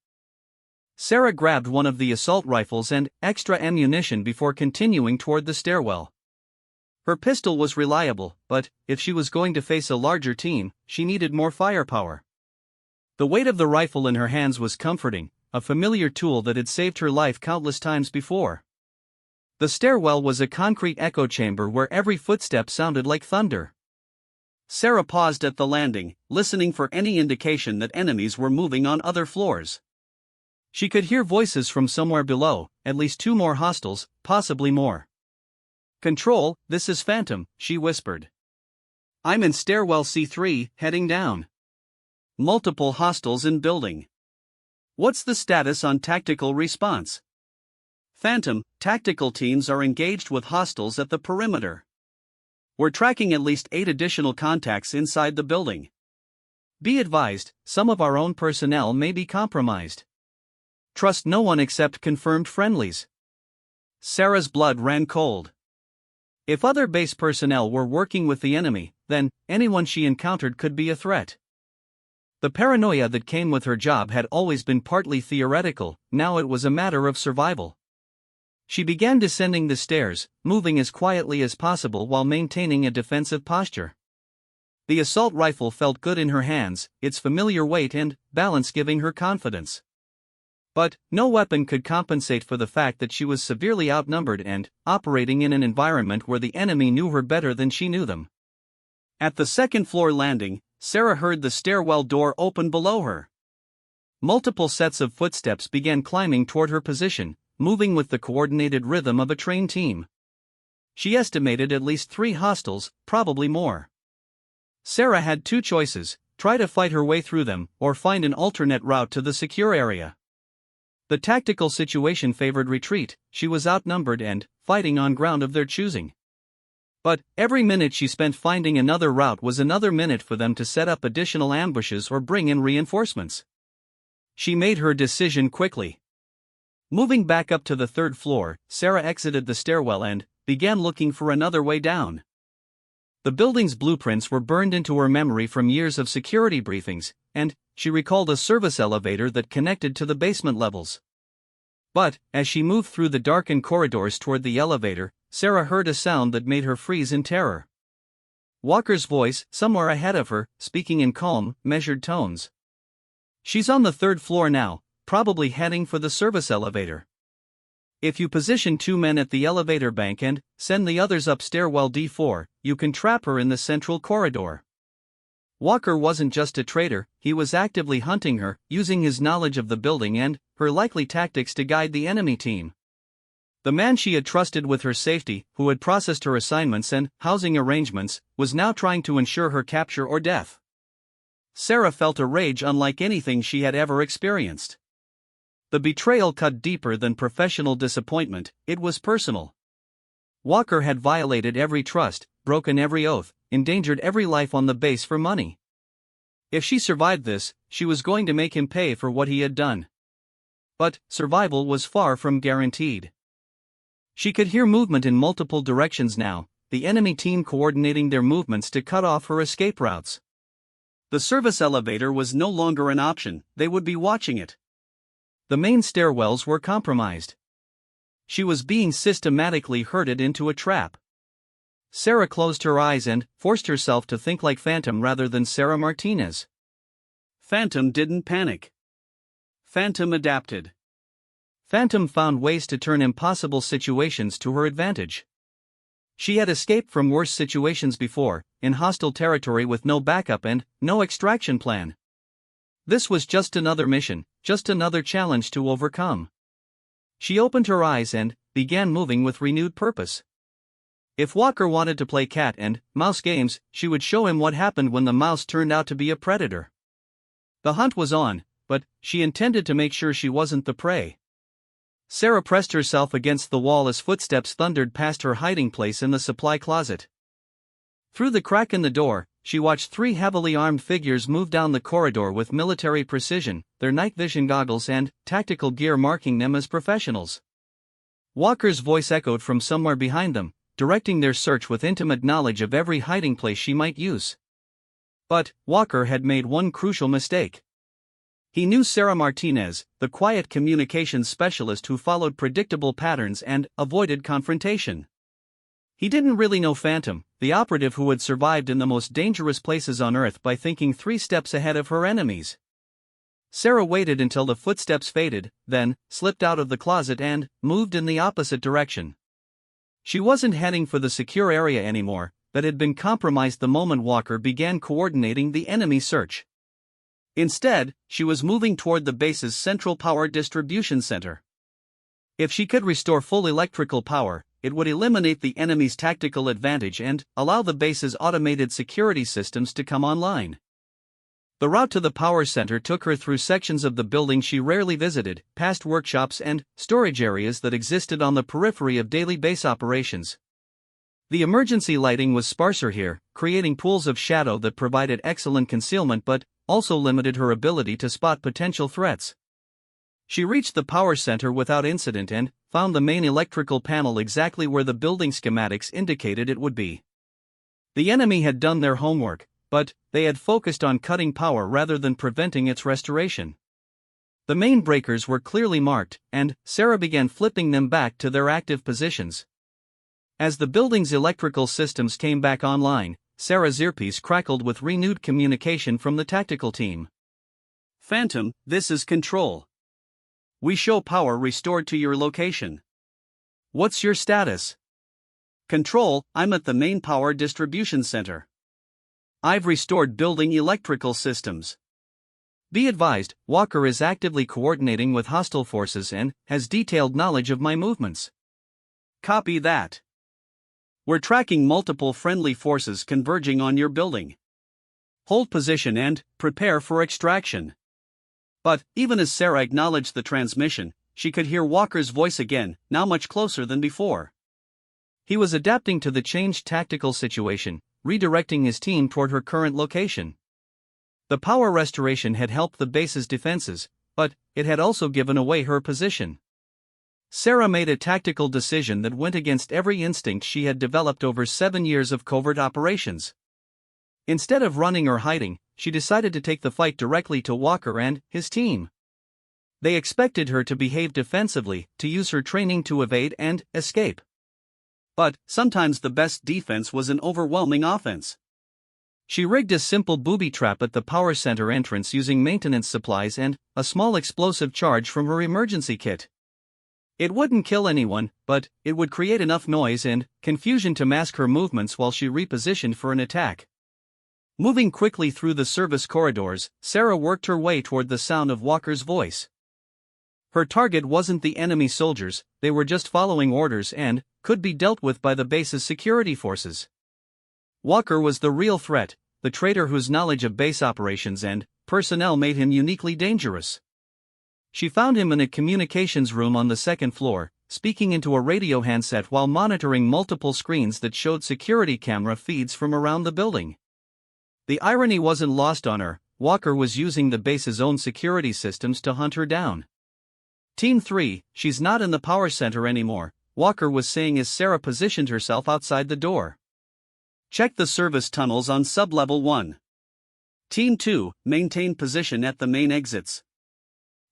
Sarah grabbed one of the assault rifles and extra ammunition before continuing toward the stairwell. Her pistol was reliable, but if she was going to face a larger team, she needed more firepower. The weight of the rifle in her hands was comforting, a familiar tool that had saved her life countless times before. The stairwell was a concrete echo chamber where every footstep sounded like thunder. Sarah paused at the landing, listening for any indication that enemies were moving on other floors. She could hear voices from somewhere below, at least 2 more hostiles, possibly more. "Control, this is Phantom," she whispered. "I'm in stairwell C3, heading down. Multiple hostiles in building. What's the status on tactical response?" "Phantom, tactical teams are engaged with hostiles at the perimeter. We're tracking at least 8 additional contacts inside the building. Be advised, some of our own personnel may be compromised. Trust no one except confirmed friendlies." Sarah's blood ran cold. If other base personnel were working with the enemy, then anyone she encountered could be a threat. The paranoia that came with her job had always been partly theoretical, now it was a matter of survival. She began descending the stairs, moving as quietly as possible while maintaining a defensive posture. The assault rifle felt good in her hands, its familiar weight and balance giving her confidence. But no weapon could compensate for the fact that she was severely outnumbered and operating in an environment where the enemy knew her better than she knew them. At the second-floor landing, Sarah heard the stairwell door open below her. Multiple sets of footsteps began climbing toward her position, moving with the coordinated rhythm of a trained team. She estimated at least 3 hostiles, probably more. Sarah had 2 choices: try to fight her way through them, or find an alternate route to the secure area. The tactical situation favored retreat. She was outnumbered and fighting on ground of their choosing. But every minute she spent finding another route was another minute for them to set up additional ambushes or bring in reinforcements. She made her decision quickly. Moving back up to the 3rd floor, Sarah exited the stairwell and began looking for another way down. The building's blueprints were burned into her memory from years of security briefings, and she recalled a service elevator that connected to the basement levels. But, as she moved through the darkened corridors toward the elevator, Sarah heard a sound that made her freeze in terror. Walker's voice, somewhere ahead of her, speaking in calm, measured tones. "She's on the 3rd floor now, probably heading for the service elevator. If you position 2 men at the elevator bank and send the others up stairwell D4, you can trap her in the central corridor." Walker wasn't just a traitor, he was actively hunting her, using his knowledge of the building and her likely tactics to guide the enemy team. The man she had trusted with her safety, who had processed her assignments and housing arrangements, was now trying to ensure her capture or death. Sarah felt a rage unlike anything she had ever experienced. The betrayal cut deeper than professional disappointment, it was personal. Walker had violated every trust, broken every oath, endangered every life on the base for money. If she survived this, she was going to make him pay for what he had done. But survival was far from guaranteed. She could hear movement in multiple directions now, the enemy team coordinating their movements to cut off her escape routes. The service elevator was no longer an option, they would be watching it. The main stairwells were compromised. She was being systematically herded into a trap. Sarah closed her eyes and forced herself to think like Phantom rather than Sarah Martinez. Phantom didn't panic. Phantom adapted. Phantom found ways to turn impossible situations to her advantage. She had escaped from worse situations before, in hostile territory with no backup and no extraction plan. This was just another mission, just another challenge to overcome. She opened her eyes and began moving with renewed purpose. If Walker wanted to play cat and mouse games, she would show him what happened when the mouse turned out to be a predator. The hunt was on, but she intended to make sure she wasn't the prey. Sarah pressed herself against the wall as footsteps thundered past her hiding place in the supply closet. Through the crack in the door, she watched three heavily armed figures move down the corridor with military precision, their night vision goggles and tactical gear marking them as professionals. Walker's voice echoed from somewhere behind them, directing their search with intimate knowledge of every hiding place she might use. But Walker had made one crucial mistake. He knew Sarah Martinez, the quiet communications specialist who followed predictable patterns and avoided confrontation. He didn't really know Phantom, the operative who had survived in the most dangerous places on Earth by thinking 3 steps ahead of her enemies. Sarah waited until the footsteps faded, then slipped out of the closet and moved in the opposite direction. She wasn't heading for the secure area anymore, that had been compromised the moment Walker began coordinating the enemy search. Instead, she was moving toward the base's central power distribution center. If she could restore full electrical power, it would eliminate the enemy's tactical advantage and allow the base's automated security systems to come online. The route to the power center took her through sections of the building she rarely visited, past workshops and storage areas that existed on the periphery of daily base operations. The emergency lighting was sparser here, creating pools of shadow that provided excellent concealment but also limited her ability to spot potential threats. She reached the power center without incident and found the main electrical panel exactly where the building schematics indicated it would be. The enemy had done their homework, but they had focused on cutting power rather than preventing its restoration. The main breakers were clearly marked, and Sarah began flipping them back to their active positions. As the building's electrical systems came back online, Sarah's earpiece crackled with renewed communication from the tactical team. Phantom, this is Control. We show power restored to your location. What's your status? Control, I'm at the main power distribution center. I've restored building electrical systems. Be advised, Walker is actively coordinating with hostile forces and has detailed knowledge of my movements. Copy that. We're tracking multiple friendly forces converging on your building. Hold position and prepare for extraction. But even as Sarah acknowledged the transmission, she could hear Walker's voice again, now much closer than before. He was adapting to the changed tactical situation, redirecting his team toward her current location. The power restoration had helped the base's defenses, but it had also given away her position. Sarah made a tactical decision that went against every instinct she had developed over 7 years of covert operations. Instead of running or hiding, she decided to take the fight directly to Walker and his team. They expected her to behave defensively, to use her training to evade and escape. But sometimes the best defense was an overwhelming offense. She rigged a simple booby trap at the power center entrance using maintenance supplies and a small explosive charge from her emergency kit. It wouldn't kill anyone, but it would create enough noise and confusion to mask her movements while she repositioned for an attack. Moving quickly through the service corridors, Sarah worked her way toward the sound of Walker's voice. Her target wasn't the enemy soldiers, they were just following orders and could be dealt with by the base's security forces. Walker was the real threat, the traitor whose knowledge of base operations and personnel made him uniquely dangerous. She found him in a communications room on the 2nd floor, speaking into a radio handset while monitoring multiple screens that showed security camera feeds from around the building. The irony wasn't lost on her, Walker was using the base's own security systems to hunt her down. Team 3, she's not in the power center anymore, Walker was saying as Sarah positioned herself outside the door. Check the service tunnels on sub-level 1. Team 2, maintain position at the main exits.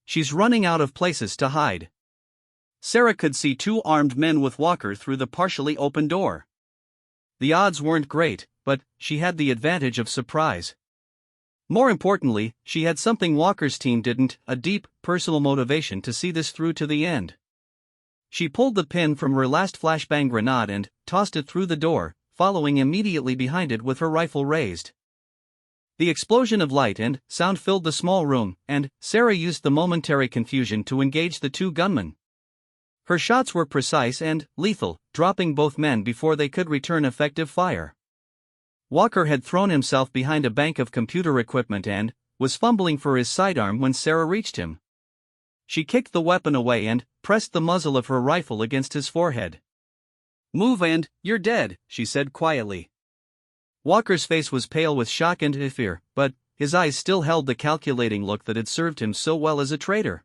She's running out of places to hide. Sarah could see 2 armed men with Walker through the partially open door. The odds weren't great, but she had the advantage of surprise. More importantly, she had something Walker's team didn't, a deep, personal motivation to see this through to the end. She pulled the pin from her last flashbang grenade and tossed it through the door, following immediately behind it with her rifle raised. The explosion of light and sound filled the small room, and Sarah used the momentary confusion to engage the two gunmen. Her shots were precise and lethal, dropping both men before they could return effective fire. Walker had thrown himself behind a bank of computer equipment and was fumbling for his sidearm when Sarah reached him. She kicked the weapon away and pressed the muzzle of her rifle against his forehead. "Move and you're dead," she said quietly. Walker's face was pale with shock and fear, but his eyes still held the calculating look that had served him so well as a traitor.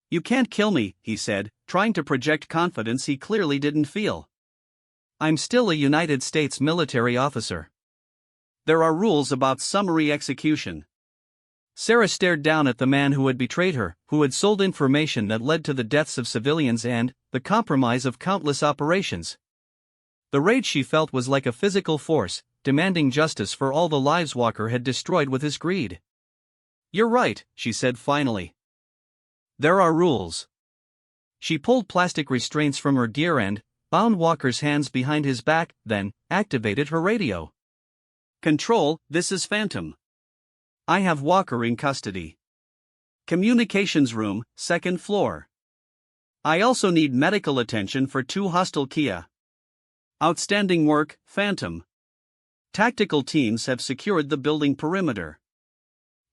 "You can't kill me," he said, trying to project confidence he clearly didn't feel. "I'm still a United States military officer. There are rules about summary execution." Sarah stared down at the man who had betrayed her, who had sold information that led to the deaths of civilians and the compromise of countless operations. The rage she felt was like a physical force, demanding justice for all the lives Walker had destroyed with his greed. "You're right," she said finally. "There are rules." She pulled plastic restraints from her gear and bound Walker's hands behind his back, then activated her radio. "Control, this is Phantom. I have Walker in custody. Communications room, second floor. I also need medical attention for 2 hostile Kia. Outstanding work, Phantom. Tactical teams have secured the building perimeter.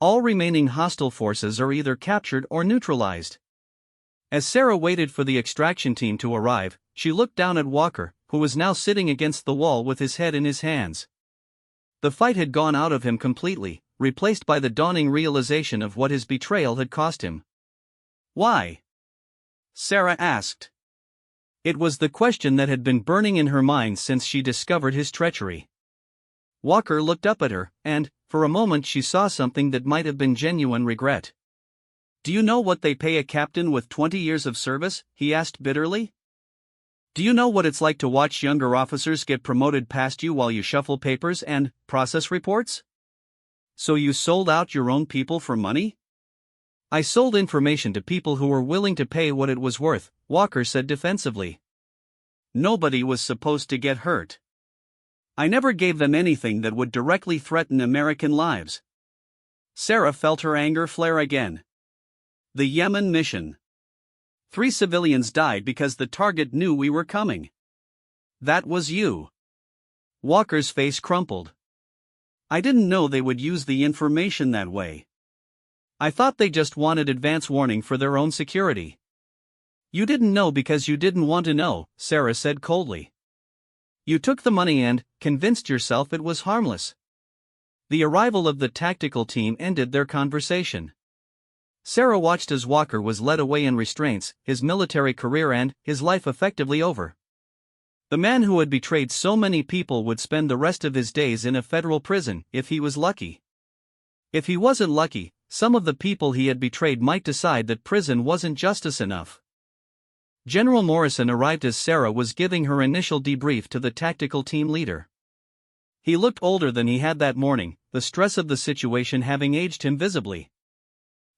All remaining hostile forces are either captured or neutralized." As Sarah waited for the extraction team to arrive, she looked down at Walker, who was now sitting against the wall with his head in his hands. The fight had gone out of him completely, replaced by the dawning realization of what his betrayal had cost him. "Why?" Sarah asked. It was the question that had been burning in her mind since she discovered his treachery. Walker looked up at her, and, for a moment she saw something that might have been genuine regret. "Do you know what they pay a captain with 20 years of service?" he asked bitterly. "Do you know what it's like to watch younger officers get promoted past you while you shuffle papers and process reports? So you sold out your own people for money?" "I sold information to people who were willing to pay what it was worth," Walker said defensively. "Nobody was supposed to get hurt. I never gave them anything that would directly threaten American lives." Sarah felt her anger flare again. "The Yemen mission. 3 civilians died because the target knew we were coming. That was you." Walker's face crumpled. "I didn't know they would use the information that way. I thought they just wanted advance warning for their own security." "You didn't know because you didn't want to know," Sarah said coldly. "You took the money and convinced yourself it was harmless." The arrival of the tactical team ended their conversation. Sarah watched as Walker was led away in restraints, his military career and his life effectively over. The man who had betrayed so many people would spend the rest of his days in a federal prison, if he was lucky. If he wasn't lucky, some of the people he had betrayed might decide that prison wasn't justice enough. General Morrison arrived as Sarah was giving her initial debrief to the tactical team leader. He looked older than he had that morning, the stress of the situation having aged him visibly.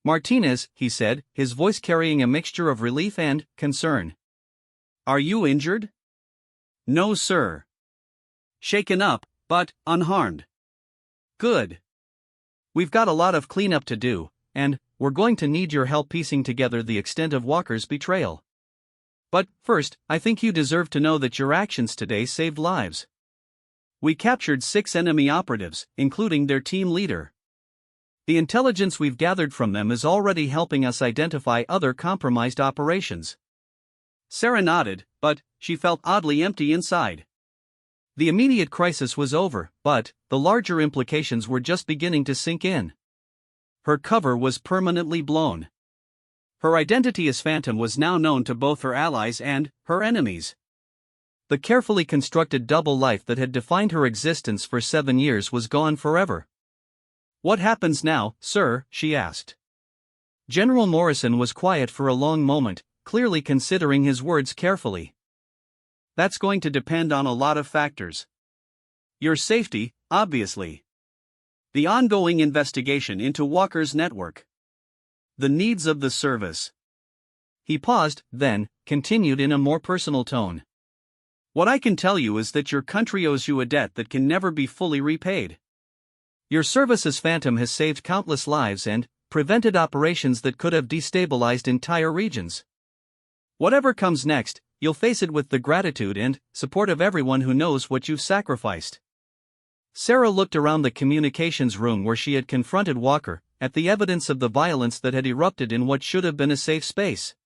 "Martinez," he said, his voice carrying a mixture of relief and concern. "Are you injured?" "No, sir. Shaken up, but unharmed." "Good. We've got a lot of cleanup to do, and we're going to need your help piecing together the extent of Walker's betrayal. But first, I think you deserve to know that your actions today saved lives. We captured 6 enemy operatives, including their team leader. The intelligence we've gathered from them is already helping us identify other compromised operations." Sarah nodded, but she felt oddly empty inside. The immediate crisis was over, but the larger implications were just beginning to sink in. Her cover was permanently blown. Her identity as Phantom was now known to both her allies and her enemies. The carefully constructed double life that had defined her existence for 7 years was gone forever. "What happens now, sir?" she asked. General Morrison was quiet for a long moment, clearly considering his words carefully. "That's going to depend on a lot of factors. Your safety, obviously. The ongoing investigation into Walker's network. The needs of the service. He paused, then continued in a more personal tone. What I can tell you is that your country owes you a debt that can never be fully repaid. Your service as Phantom has saved countless lives and prevented operations that could have destabilized entire regions. Whatever comes next, you'll face it with the gratitude and support of everyone who knows what you've sacrificed. Sarah looked around the communications room where she had confronted Walker, at the evidence of the violence that had erupted in what should have been a safe space.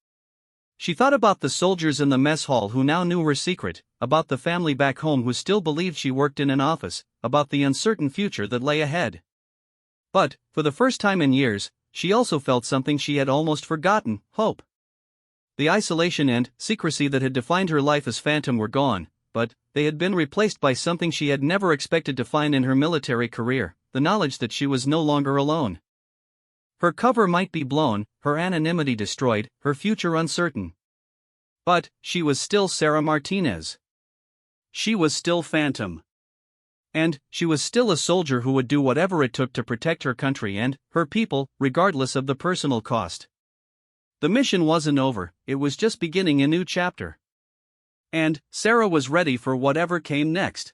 She thought about the soldiers in the mess hall who now knew her secret, about the family back home who still believed she worked in an office, about the uncertain future that lay ahead. But, for the first time in years, she also felt something she had almost forgotten: hope. The isolation and secrecy that had defined her life as Phantom were gone, but they had been replaced by something she had never expected to find in her military career: the knowledge that she was no longer alone. Her cover might be blown, her anonymity destroyed, her future uncertain. But she was still Sarah Martinez. She was still Phantom. And she was still a soldier who would do whatever it took to protect her country and her people, regardless of the personal cost. The mission wasn't over, it was just beginning a new chapter. And Sarah was ready for whatever came next.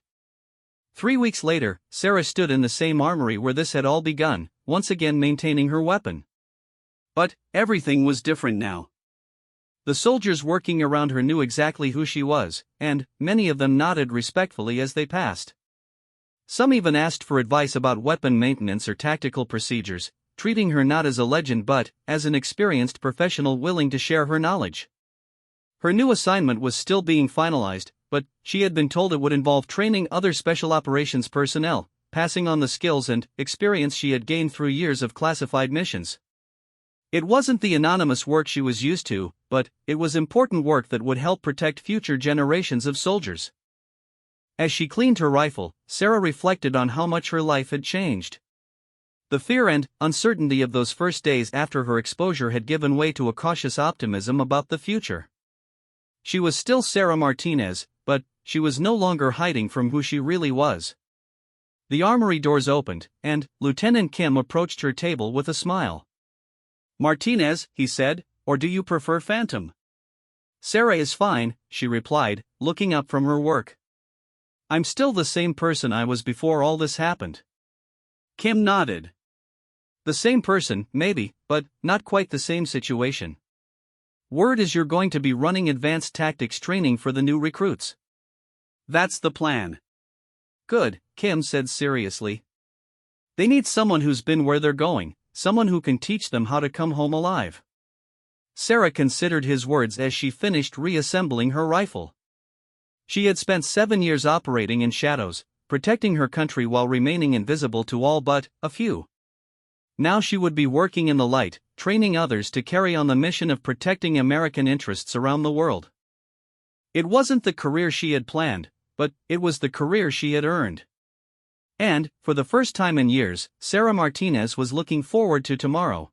3 weeks later, Sarah stood in the same armory where this had all begun, once again maintaining her weapon. But everything was different now. The soldiers working around her knew exactly who she was, and many of them nodded respectfully as they passed. Some even asked for advice about weapon maintenance or tactical procedures, treating her not as a legend but as an experienced professional willing to share her knowledge. Her new assignment was still being finalized, but she had been told it would involve training other special operations personnel, passing on the skills and experience she had gained through years of classified missions. It wasn't the anonymous work she was used to, but it was important work that would help protect future generations of soldiers. As she cleaned her rifle, Sarah reflected on how much her life had changed. The fear and uncertainty of those first days after her exposure had given way to a cautious optimism about the future. She was still Sarah Martinez, but she was no longer hiding from who she really was. The armory doors opened, and Lieutenant Kim approached her table with a smile. "Martinez," he said, "or do you prefer Phantom?" "Sarah is fine," she replied, looking up from her work. "I'm still the same person I was before all this happened." Kim nodded. "The same person, maybe, but not quite the same situation. Word is you're going to be running advanced tactics training for the new recruits." "That's the plan." "Good," Kim said seriously. "They need someone who's been where they're going, someone who can teach them how to come home alive." Sarah considered his words as she finished reassembling her rifle. She had spent 7 years operating in shadows, protecting her country while remaining invisible to all but a few. Now she would be working in the light, training others to carry on the mission of protecting American interests around the world. It wasn't the career she had planned, but it was the career she had earned. And, for the first time in years, Sarah Martinez was looking forward to tomorrow.